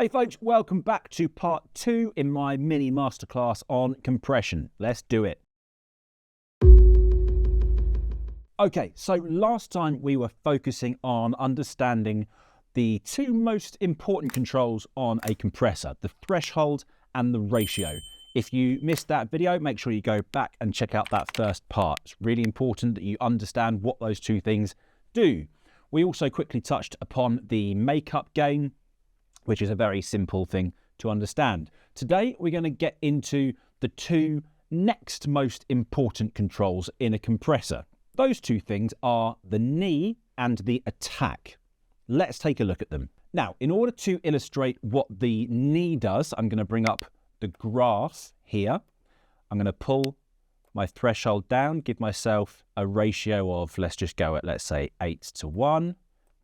Hey folks, welcome back to part 2 in my mini masterclass on compression. Let's do it. Okay, so last time we were focusing on understanding the two most important controls on a compressor, the threshold and the ratio. If you missed that video, make sure you go back and check out that first part. It's really important that you understand what those two things do. We also quickly touched upon the makeup gain, which is a very simple thing to understand. Today, we're going to get into the two next most important controls in a compressor. Those two things are the knee and the attack. Let's take a look at them. Now, in order to illustrate what the knee does, I'm going to bring up the graph here. I'm going to pull my threshold down, give myself a ratio of, let's just go at, let's say, 8:1.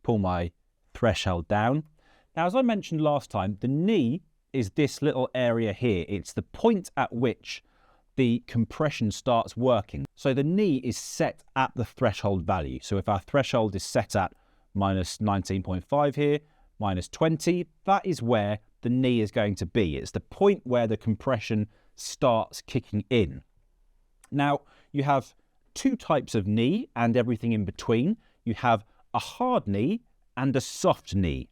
Pull my threshold down. Now, as I mentioned last time, the knee is this little area here. It's the point at which the compression starts working. So the knee is set at the threshold value. So if our threshold is set at minus 19.5 here, minus 20, that is where the knee is going to be. It's the point where the compression starts kicking in. Now, you have two types of knee and everything in between. You have a hard knee and a soft knee.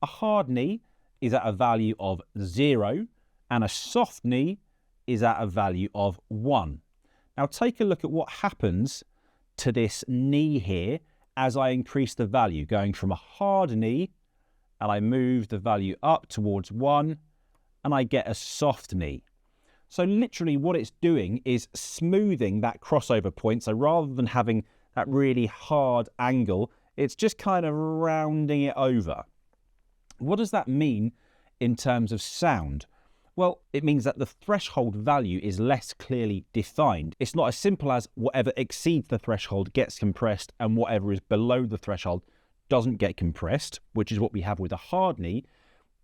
A hard knee is at a value of 0 and a soft knee is at a value of 1. Now take a look at what happens to this knee here as I increase the value, going from a hard knee and I move the value up towards 1 and I get a soft knee. So literally what it's doing is smoothing that crossover point. So rather than having that really hard angle, it's just kind of rounding it over. What does that mean in terms of sound? Well, it means that the threshold value is less clearly defined. It's not as simple as whatever exceeds the threshold gets compressed and whatever is below the threshold doesn't get compressed, which is what we have with a hard knee.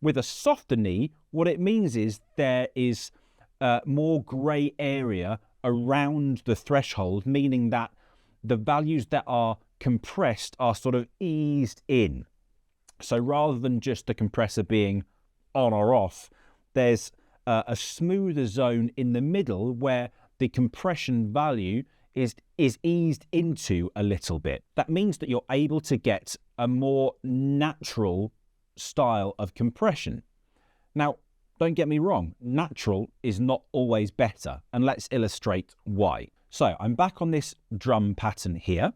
With a softer knee, what it means is there is more grey area around the threshold, meaning that the values that are compressed are sort of eased in. So rather than just the compressor being on or off, there's a smoother zone in the middle where the compression value is eased into a little bit. That means that you're able to get a more natural style of compression. Now, don't get me wrong, natural is not always better, and let's illustrate why. So I'm back on this drum pattern here.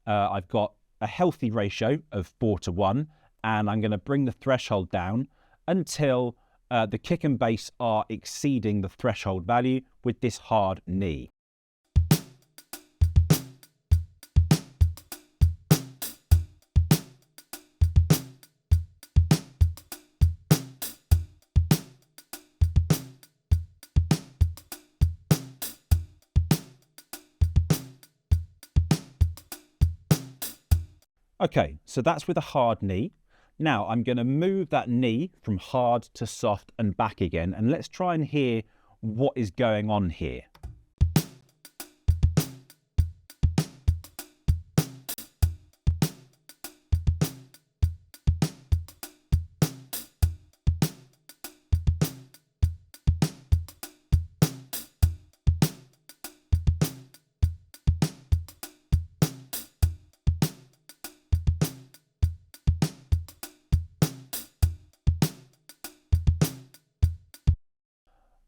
I've got a healthy ratio of 4:1. And I'm going to bring the threshold down until the kick and bass are exceeding the threshold value with this hard knee. Okay, so that's with a hard knee. Now I'm going to move that knee from hard to soft and back again, and let's try and hear what is going on here.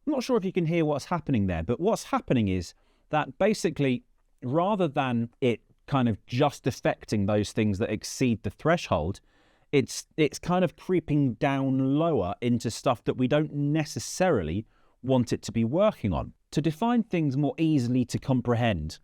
I'm not sure if you can hear what's happening there, but what's happening is that basically, rather than it kind of just affecting those things that exceed the threshold, it's kind of creeping down lower into stuff that we don't necessarily want it to be working on. To define things more easily to comprehend,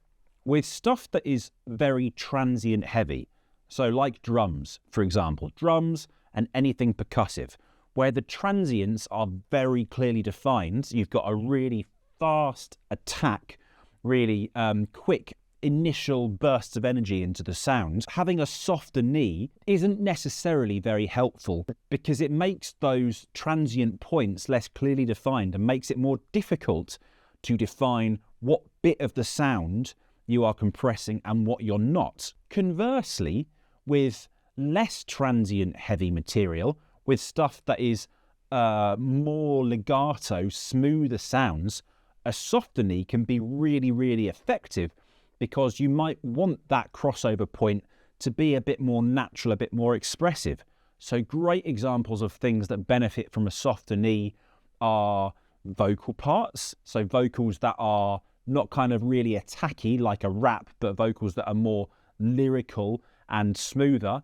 with stuff that is very transient heavy, so like drums, for example, drums and anything percussive, where the transients are very clearly defined. You've got a really fast attack, really quick initial bursts of energy into the sound. Having a softer knee isn't necessarily very helpful because it makes those transient points less clearly defined and makes it more difficult to define what bit of the sound you are compressing and what you're not. Conversely, with less transient heavy material, with stuff that is more legato, smoother sounds, a softer knee can be really, really effective, because you might want that crossover point to be a bit more natural, a bit more expressive. So great examples of things that benefit from a softer knee are vocal parts. So vocals that are not kind of really attacky like a rap, but vocals that are more lyrical and smoother,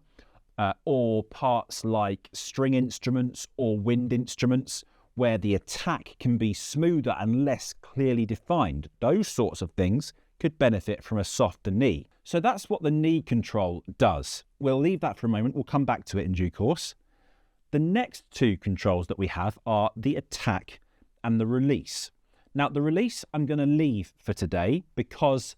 or parts like string instruments or wind instruments where the attack can be smoother and less clearly defined. Those sorts of things could benefit from a softer knee. So that's what the knee control does. We'll leave that for a moment. We'll come back to it in due course. The next two controls that we have are the attack and the release. Now, the release I'm going to leave for today because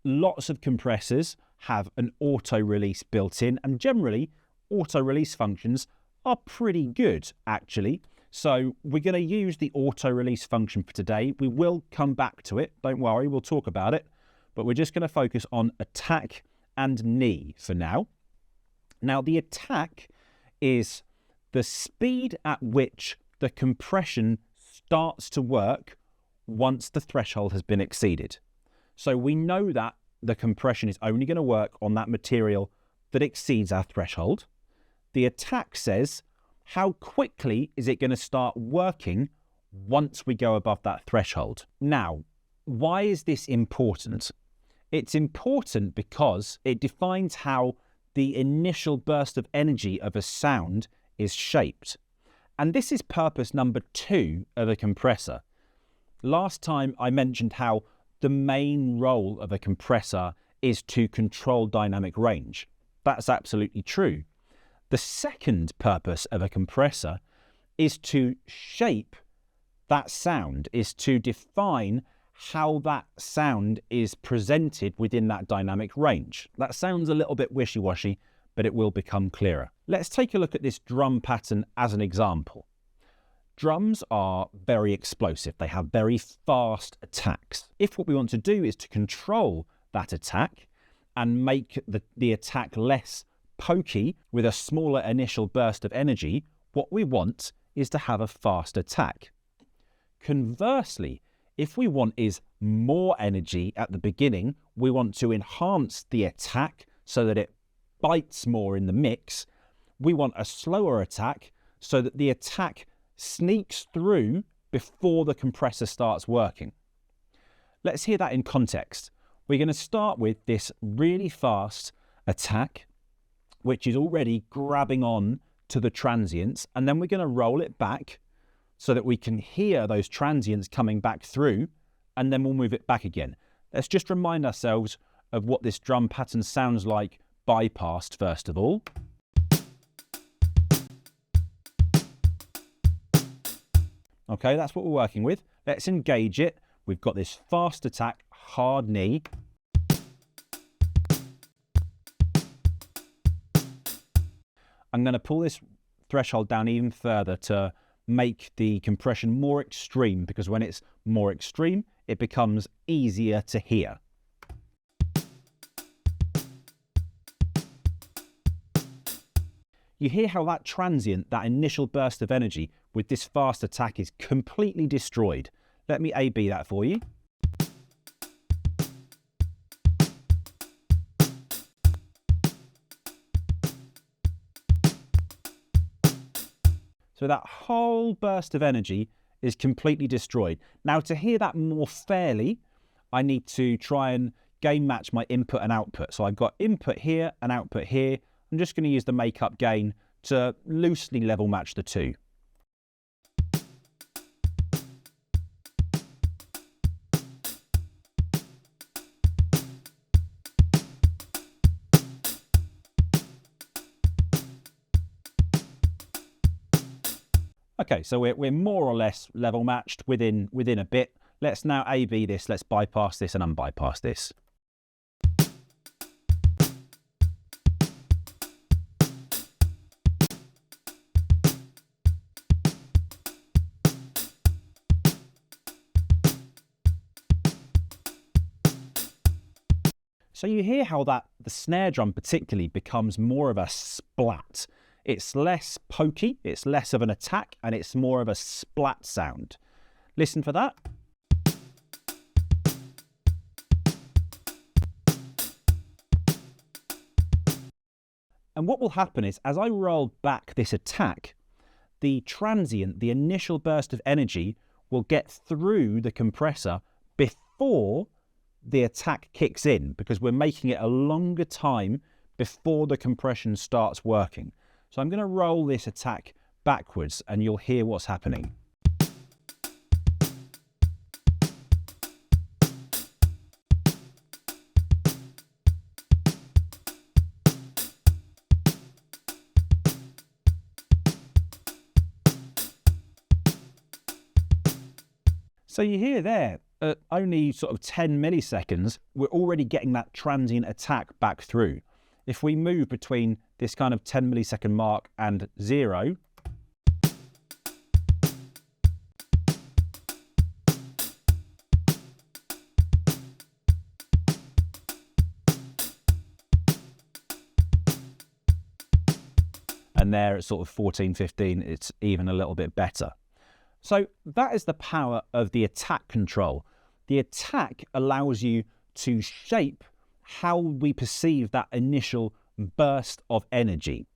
lots of compressors have an auto release built in, and generally auto release functions are pretty good actually. So we're going to use the auto release function for today. We will come back to it, don't worry, we'll talk about it, but we're just going to focus on attack and knee for now. Now, the attack is the speed at which the compression starts to work once the threshold has been exceeded. So we know that the compression is only going to work on that material that exceeds our threshold. The attack says, how quickly is it going to start working once we go above that threshold? Now, why is this important? It's important because it defines how the initial burst of energy of a sound is shaped. And this is purpose number 2 of a compressor. Last time I mentioned how the main role of a compressor is to control dynamic range. That's absolutely true. The second purpose of a compressor is to shape that sound, is to define how that sound is presented within that dynamic range. That sounds a little bit wishy-washy, but it will become clearer. Let's take a look at this drum pattern as an example. Drums are very explosive. They have very fast attacks. If what we want to do is to control that attack and make the attack less pokey with a smaller initial burst of energy, what we want is to have a fast attack. Conversely, if we want is more energy at the beginning, we want to enhance the attack so that it bites more in the mix. We want a slower attack so that the attack sneaks through before the compressor starts working. Let's hear that in context. We're going to start with this really fast attack, which is already grabbing on to the transients, and then we're going to roll it back so that we can hear those transients coming back through, and then we'll move it back again. Let's just remind ourselves of what this drum pattern sounds like bypassed first of all. Okay, that's what we're working with. Let's engage it. We've got this fast attack, hard knee. I'm going to pull this threshold down even further to make the compression more extreme, because when it's more extreme, it becomes easier to hear. You hear how that transient, that initial burst of energy with this fast attack is completely destroyed. Let me A/B that for you. So that whole burst of energy is completely destroyed. Now, to hear that more fairly, I need to try and gain match my input and output. So I've got input here and output here. I'm just going to use the makeup gain to loosely level match the two. Okay, so we're more or less level matched within a bit. Let's now A/B this. Let's bypass this and unbypass this. So you hear how the snare drum particularly becomes more of a splat. It's less pokey, it's less of an attack, and it's more of a splat sound. Listen for that. And what will happen is, as I roll back this attack, the transient, the initial burst of energy, will get through the compressor before the attack kicks in, because we're making it a longer time before the compression starts working. So I'm going to roll this attack backwards and you'll hear what's happening. So you hear there, at only sort of 10 milliseconds, we're already getting that transient attack back through. If we move between this kind of 10 millisecond mark and 0, and there at sort of 14, 15, it's even a little bit better. So that is the power of the attack control. The attack allows you to shape how we perceive that initial burst of energy.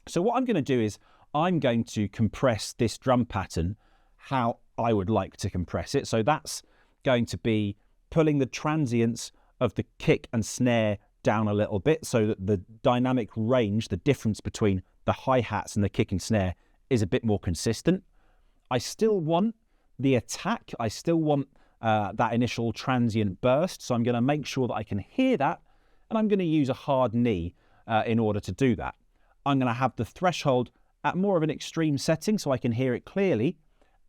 So what I'm going to do is I'm going to compress this drum pattern how I would like to compress it. So that's going to be pulling the transients of the kick and snare down a little bit so that the dynamic range, the difference between the hi-hats and the kick and snare, is a bit more consistent. I still want the attack, I still want that initial transient burst, so I'm going to make sure that I can hear that, and I'm going to use a hard knee in order to do that. I'm going to have the threshold at more of an extreme setting so I can hear it clearly,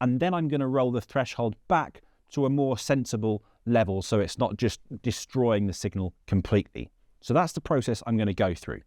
and then I'm going to roll the threshold back to a more sensible level so it's not just destroying the signal completely. So that's the process I'm going to go through.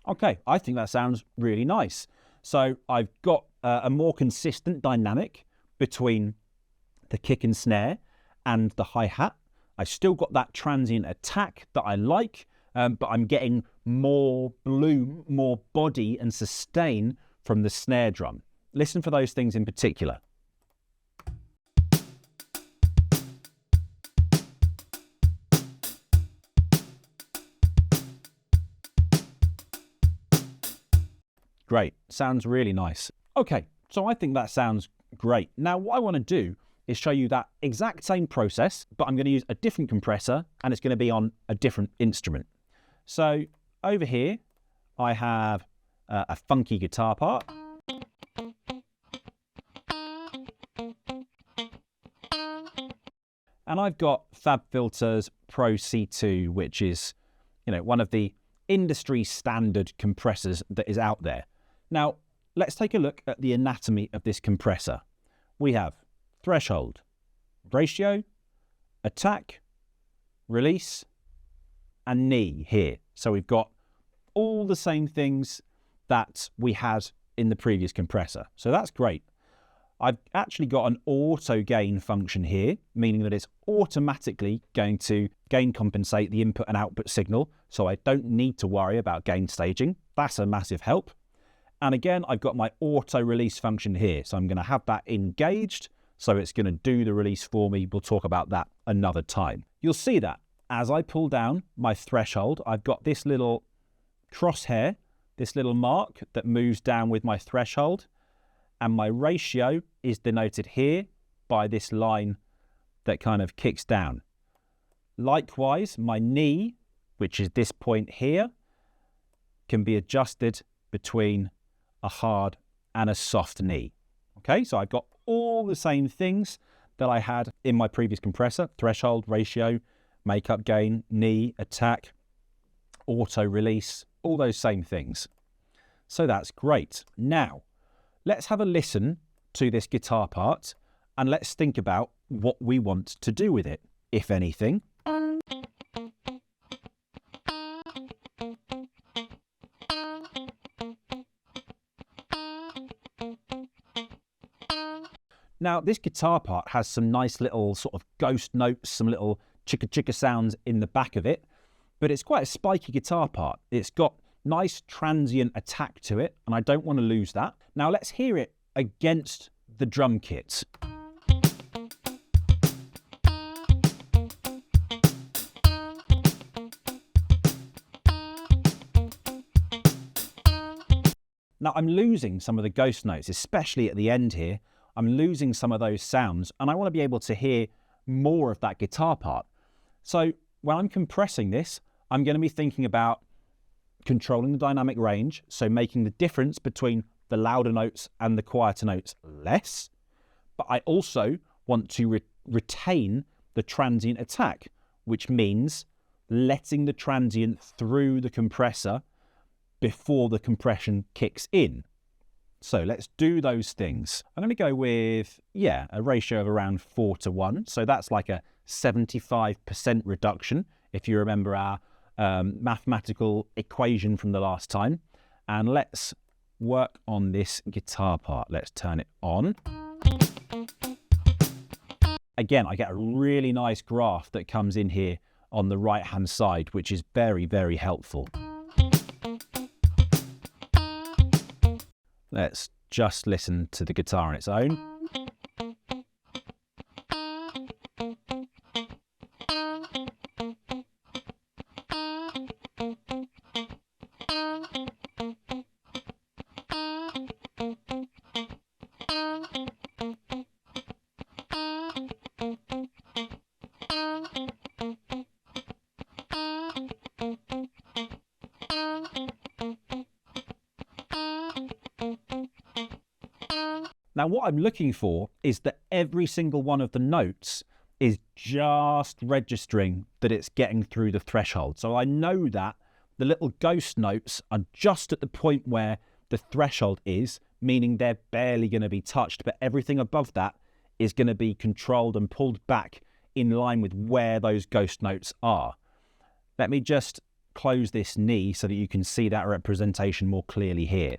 Okay, I think that sounds really nice. So I've got a more consistent dynamic between the kick and snare and the hi-hat. I've still got that transient attack that I like, but I'm getting more bloom, more body and sustain from the snare drum. Listen for those things in particular. Great, sounds really nice. Okay, so I think that sounds great. Now what I want to do is show you that exact same process, but I'm going to use a different compressor and it's going to be on a different instrument. So over here, I have a funky guitar part. And I've got FabFilter's Pro C2, which is, one of the industry standard compressors that is out there. Now, let's take a look at the anatomy of this compressor. We have threshold, ratio, attack, release, and knee here. So we've got all the same things that we had in the previous compressor. So that's great. I've actually got an auto gain function here, meaning that it's automatically going to gain compensate the input and output signal, so I don't need to worry about gain staging. That's a massive help. And again, I've got my auto release function here, so I'm going to have that engaged, so it's going to do the release for me. We'll talk about that another time. You'll see that as I pull down my threshold, I've got this little crosshair, this little mark that moves down with my threshold, and my ratio is denoted here by this line that kind of kicks down. Likewise, my knee, which is this point here, can be adjusted between a hard and a soft knee. Okay, so I've got all the same things that I had in my previous compressor: threshold, ratio, makeup gain, knee, attack, auto release, all those same things. So that's great. Now, let's have a listen to this guitar part and let's think about what we want to do with it, if anything. Now, this guitar part has some nice little sort of ghost notes, some little chicka chicka sounds in the back of it, but it's quite a spiky guitar part. It's got nice transient attack to it, and I don't want to lose that. Now, let's hear it against the drum kit. Now, I'm losing some of the ghost notes, especially at the end here. I'm losing some of those sounds, and I want to be able to hear more of that guitar part. So when I'm compressing this, I'm going to be thinking about controlling the dynamic range, so making the difference between the louder notes and the quieter notes less. But I also want to retain the transient attack, which means letting the transient through the compressor before the compression kicks in. So let's do those things. I'm going to go with, a ratio of around 4:1. So that's like a 75% reduction, if you remember our mathematical equation from the last time. And let's work on this guitar part. Let's turn it on. Again, I get a really nice graph that comes in here on the right-hand side, which is very, very helpful. Let's just listen to the guitar on its own. Now, what I'm looking for is that every single one of the notes is just registering that it's getting through the threshold. So I know that the little ghost notes are just at the point where the threshold is, meaning they're barely going to be touched, but everything above that is going to be controlled and pulled back in line with where those ghost notes are. Let me just close this knee so that you can see that representation more clearly here.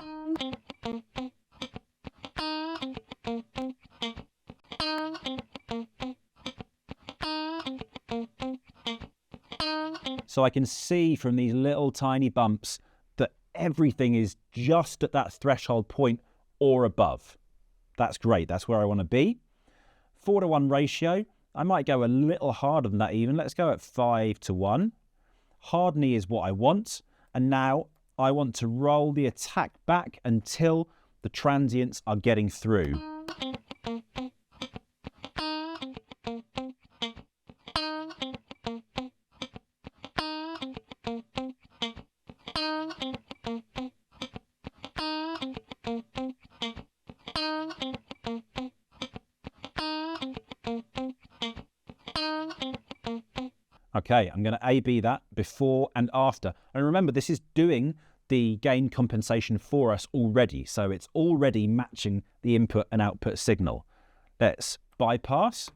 So I can see from these little tiny bumps that everything is just at that threshold point or above. That's great. That's where I want to be. 4:1 ratio. I might go a little harder than that even. Let's go at 5:1. Hard knee is what I want. And now I want to roll the attack back until the transients are getting through. Okay, I'm going to A-B that before and after. And remember, this is doing the gain compensation for us already. So it's already matching the input and output signal. Let's bypass.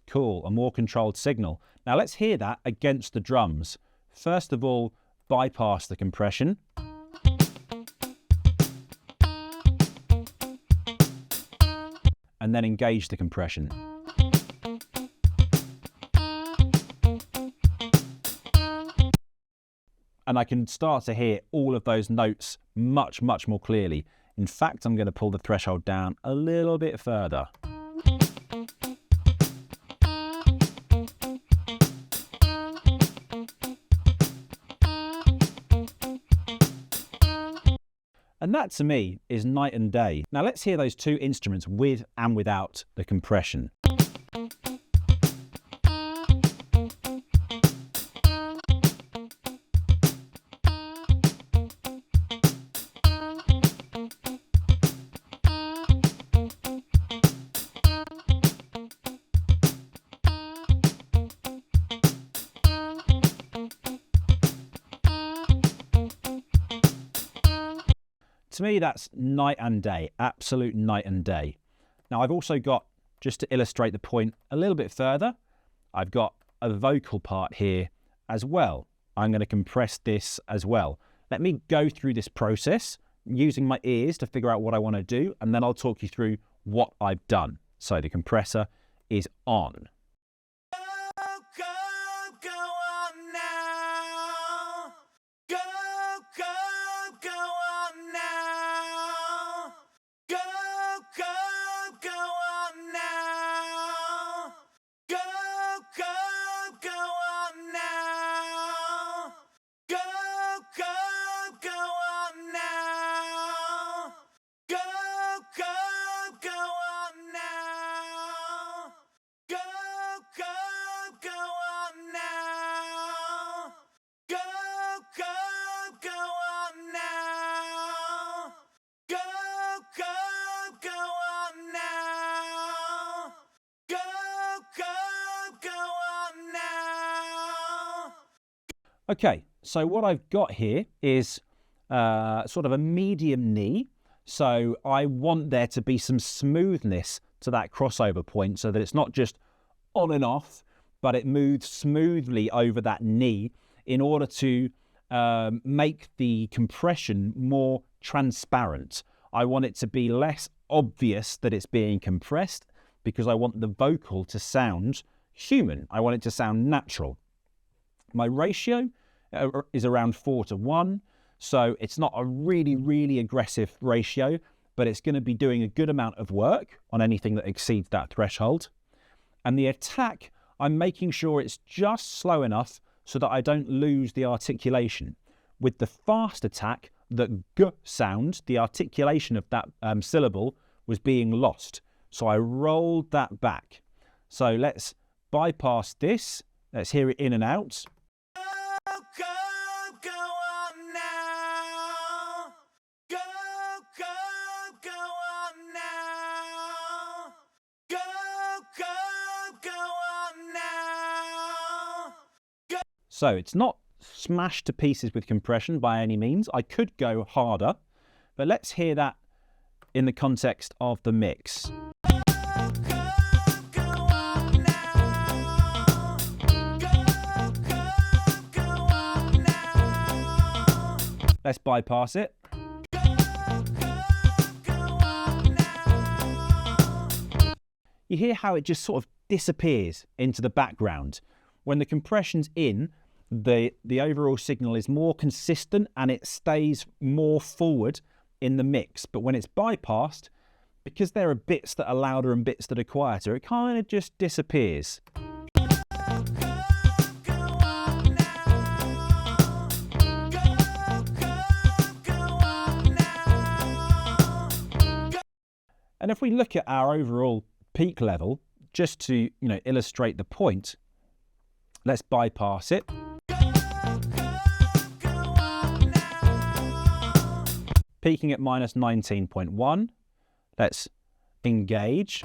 Cool, a more controlled signal. Now let's hear that against the drums. First of all, bypass the compression. And then engage the compression. And I can start to hear all of those notes much, much more clearly. In fact, I'm going to pull the threshold down a little bit further. And that to me is night and day. Now let's hear those two instruments with and without the compression. To me, that's night and day, absolute night and day. Now, I've also got, just to illustrate the point a little bit further, I've got a vocal part here as well. I'm going to compress this as well. Let me go through this process using my ears to figure out what I want to do, and then I'll talk you through what I've done. So the compressor is on. Okay, so what I've got here is sort of a medium knee. So I want there to be some smoothness to that crossover point so that it's not just on and off, but it moves smoothly over that knee in order to make the compression more transparent. I want it to be less obvious that it's being compressed because I want the vocal to sound human. I want it to sound natural. My ratio is around 4:1, so it's not a really aggressive ratio, but it's going to be doing a good amount of work on anything that exceeds that threshold. And the attack, I'm making sure it's just slow enough so that I don't lose the articulation. With the fast attack, the g sound, the articulation of that syllable was being lost. So I rolled that back. So let's bypass this. Let's hear it in and out. So it's not smashed to pieces with compression by any means. I could go harder, but let's hear that in the context of the mix. Let's bypass it. You hear how it just sort of disappears into the background. When the compression's in, the overall signal is more consistent and it stays more forward in the mix. But when it's bypassed, because there are bits that are louder and bits that are quieter, it kind of just disappears. And if we look at our overall peak level, just to illustrate the point, let's bypass it. Peaking at -19.1. Let's engage.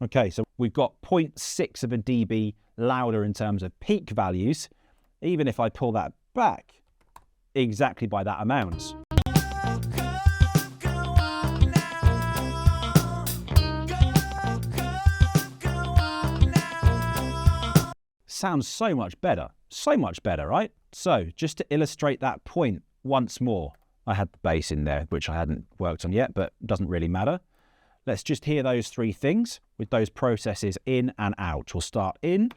Okay, so we've got 0.6 of a dB louder in terms of peak values, even if I pull that back exactly by that amount. Sounds so much better, right? So just to illustrate that point once more, I had the bass in there, which I hadn't worked on yet, but doesn't really matter. Let's just hear those three things with those processes in and out. We'll start in.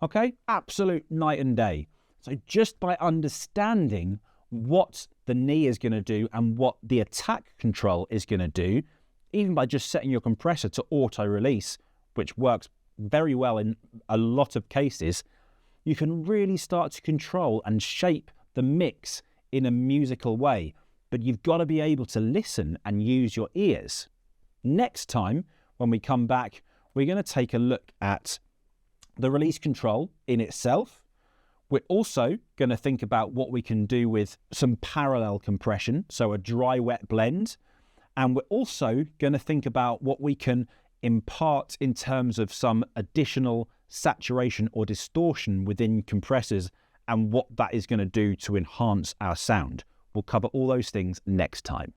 Okay, absolute night and day. So just by understanding what the knee is going to do and what the attack control is going to do, even by just setting your compressor to auto release, which works very well in a lot of cases, you can really start to control and shape the mix in a musical way. But you've got to be able to listen and use your ears. Next time, when we come back, we're going to take a look at the release control in itself. We're also going to think about what we can do with some parallel compression, so a dry-wet blend. And we're also going to think about what we can impart in terms of some additional saturation or distortion within compressors and what that is going to do to enhance our sound. We'll cover all those things next time.